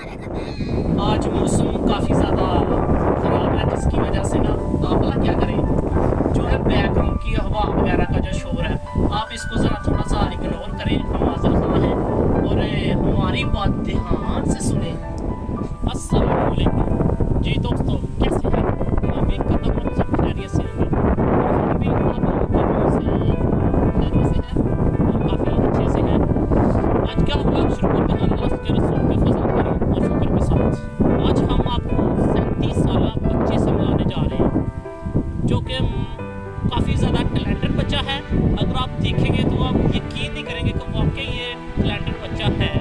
आज मौसम काफ़ी ज़्यादा ख़राब है, जिसकी वजह से ना आप ना क्या करें, जो है बैकग्राउंड की हवा वगैरह का जो शोर है, आप इसको ज़रा थोड़ा सा इग्नोर करें। हम हाज़िर ख़ां हैं और हमारी बात ध्यान से सुने। अस्सलाम वालेकुम जी दोस्तों, कैसे हैं? उम्मीद करता हूँ आप सब खैरियत से होंगे और हम भी आप लोगों के दुआ से खैरियत से हैं और काफ़ी अच्छे से हैं। आज क्या व्लॉग शुरू करते हैं अल्लाह के रसूल के फजल करम और शुक्र के साथ। आज हम आपको 37 साल बच्चे से मिलाने जा रहे हैं, जो कि काफ़ी ज़्यादा टैलेंटेड बच्चा है। अगर आप देखेंगे तो आप यकीन नहीं करेंगे कि वाकई ये टैलेंटेड बच्चा है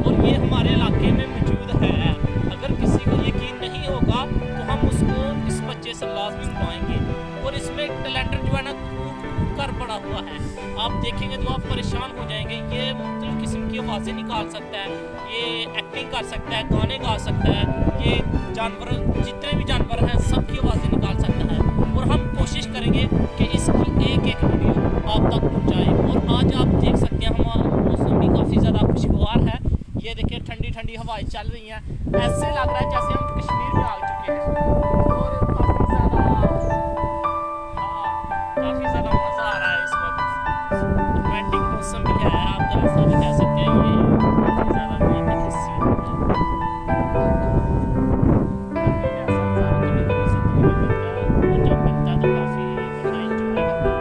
और ये हमारे इलाके में मौजूद है। अगर किसी को यकीन नहीं होगा तो हम उसको इस बच्चे से लाजमी मिलवाएंगे। और इसमें टैलेंटेड जो है ना कूद कूद कर पड़ा हुआ है, आप देखेंगे तो आप परेशान हो जाएंगे। ये मुख्तलिफ किस्म की आवाज़ें निकाल सकता है, ये एक्टिंग कर सकता है, गाने गा सकता है, ये जानवर जितने भी जानवर हैं सबकी आवाज़ें निकाल सकता है। और हम कोशिश करेंगे कि इसकी एक एक वीडियो आप तक पहुँचाएँ। और आज आप देख सकते हैं हमारा मौसम भी काफ़ी ज़्यादा खुशगवार है। ये देखिए ठंडी ठंडी हवाएं चल रही हैं, ऐसे लग रहा है जैसे हम कश्मीर में आ चुके हैं। और काफ़ी ज़्यादा मज़ा आ रहा है इस वक्त। रोमांटिक मौसम भी है, आप ऐसा भी कह सकते हैं। ये काफ़ी ज़्यादा रोमांटिक सीन है। गर्मी में ऐसा नज़ारा कभी-कभी ज़िंदगी में मिलता है और जब मिलता है तो काफ़ी बंदा एंजॉय करता है।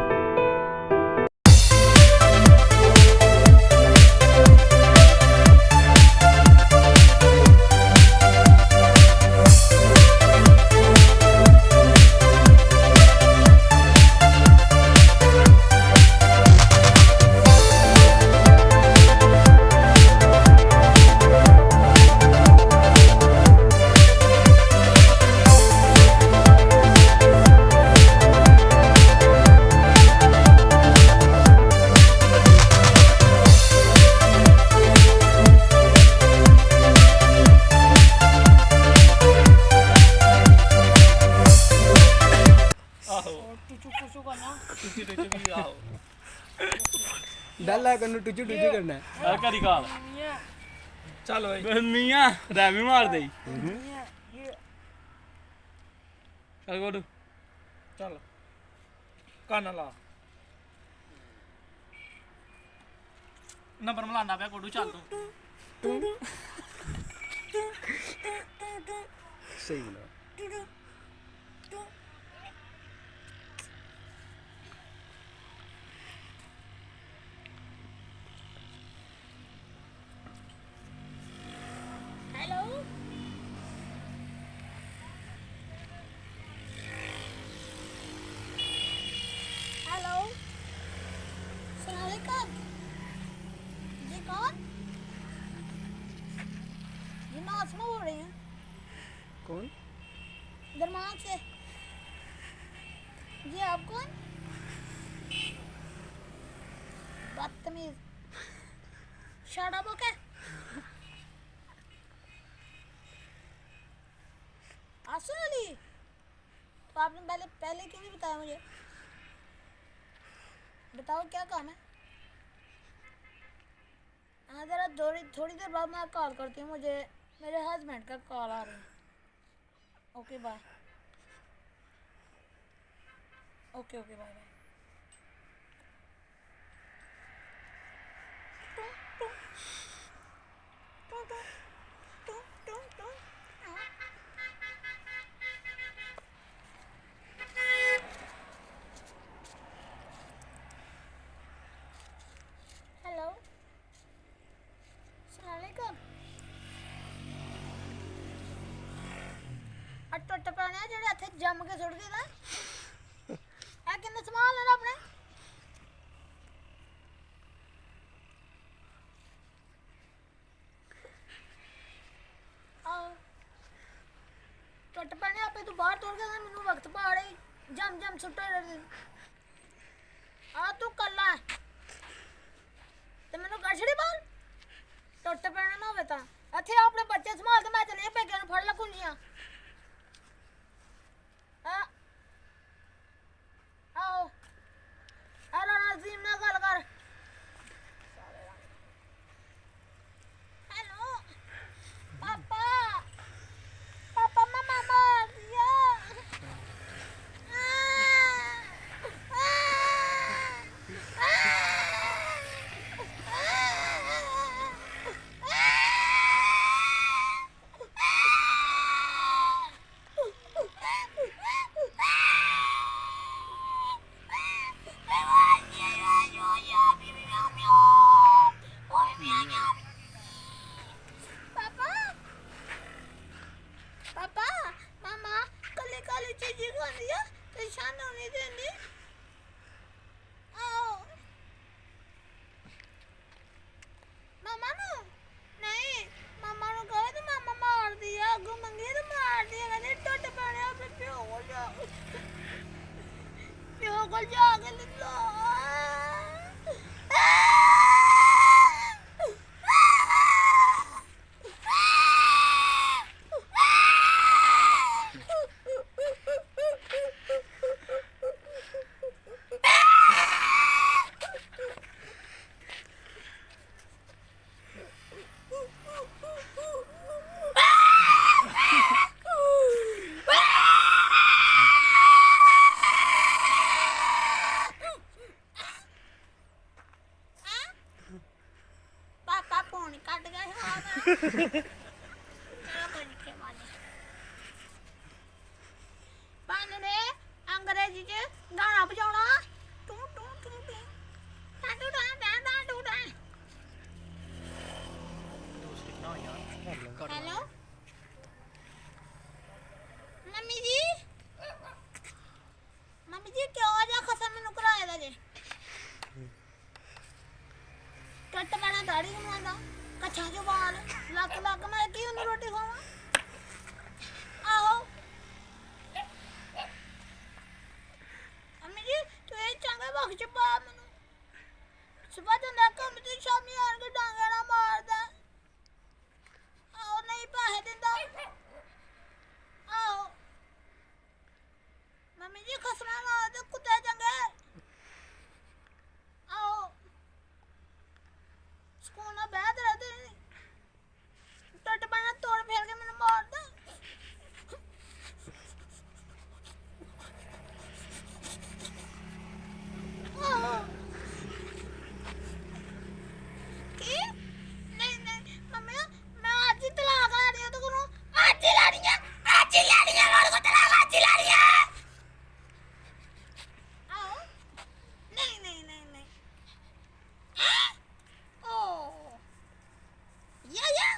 डल्ला करना टुचू टुचू करना है करी काल चलो मियां रैमी मार दे चल गोडू चल काना ला नंबर मिलाना पे गोडू चल तू सही ना बोल रही हैं कौन दरमान से जी आप कौन बदतमीज शट अप ओके आसन अली तो आपने पहले क्यों नहीं बताया मुझे बताओ क्या काम है हाँ ज़रा थोड़ी देर बाद मैं कॉल करती हूँ मुझे मेरे हस्बैंड का कॉल आ रहा है okay bye okay bye bye hello अस्सलाम वालेकुम टुट पैने जेडे इत्थे जम के सुट गए ए किन्ने संभाल लेना अपने टुट पैने आपे तू बाहर तोड़ के मैनू वक्त पाड़े जम सुटे आ तू कला ते मैनू गछड़ी बोल टुट पैने ना होवे तां इत्थे अपने बच्चे संभाल ते मैं चली पेके नूं फड़ ला कुंजियां आओ अरे नजीम ना गल कर हेलो पापा आगे ले लो पापा फोन कट गया पाने ने अंग्रेजी च गाना बजाना टू टू टू टू टाटू टां टां टाटू टां हेलो मम्मी जी क्यों जा खसम मैनू कराए दा जे कट पैना दाढ़ी बनवांदा कच्छा चो बाल लक लक मैं की उन्हें रोटी खावा आहो मम्मी जी तू ये चंगा बख्श पा मैनू सुबह जंदा कम ते शामी आन के डांगा ना मारदा आओ नहीं पैसे दिंदा आओ मम्मी जी खसमा ना ते कुत्ते चंगे आओ ਸਕੂਲ ਨਾਲ ਬਹਿ ਤੇ ਰਹਦੇ ਟੱਟ ਪੈਣਾ ਤੋੜ ਫੇਰ ਕੇ ਮੈਨੂੰ ਮਾਰਦਾ ਕੀ ਨਹੀਂ ਨਹੀਂ ਮੰਮੀ ਮੈਂ ਅੱਜ ਹੀ ਤਲਾਕ ਆ ਰਹੀ ਹਾਂ ਤੂੰ ਕੋਲੋਂ ਅੱਜ ਹੀ ਲਾਣੀ ਆ ਮੇਰੇ ਕੋਲ ਤਲਾਕ ਅੱਜ ਹੀ ਲਾਣੀ ਆ ਆਓ ਨਹੀਂ ਨਹੀਂ ਨਹੀਂ ਨਹੀਂ Oh. Yeah, yeah.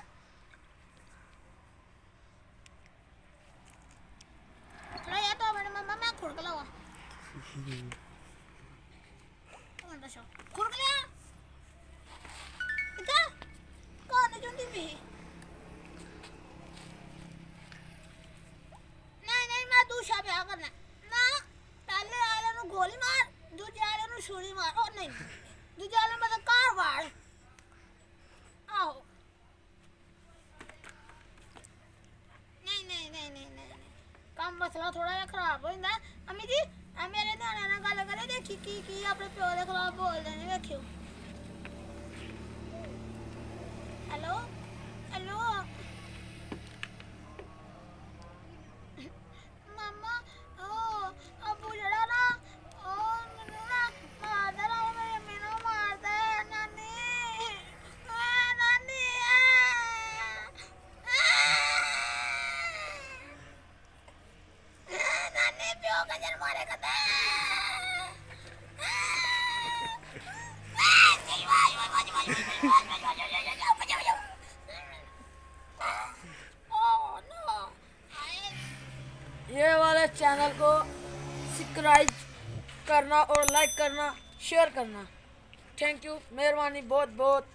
चलो ये तो मैंने मम्मा मैं खुरक लावा कौन दा शो खुरक लिया इधर कौन चुंदी भी नहीं मैं दूसरा ब्याह करना ना पहले वाले नु गोली मार दूसरे वाले नु छुरी मार ओ नहीं दूसरे वाले मतलब कार वाड़ आओ नहीं काम मसला थोड़ा जिहा खराब हो जांदा अम्मी जी मेरे ध्यान नाल गल करे देखी की अपने प्यो दे खिलाफ बोलदे ने वेखियो हेलो हेलो मम्मा ओ अबू जड़ा ना ओ मैनू ना मारदा ना मेरे मैनू मारदा नानी नानी नानी प्यो का जल मारे कदे ये वाले चैनल को सब्सक्राइब करना और लाइक करना शेयर करना। थैंक यू, मेहरबानी बहुत बहुत।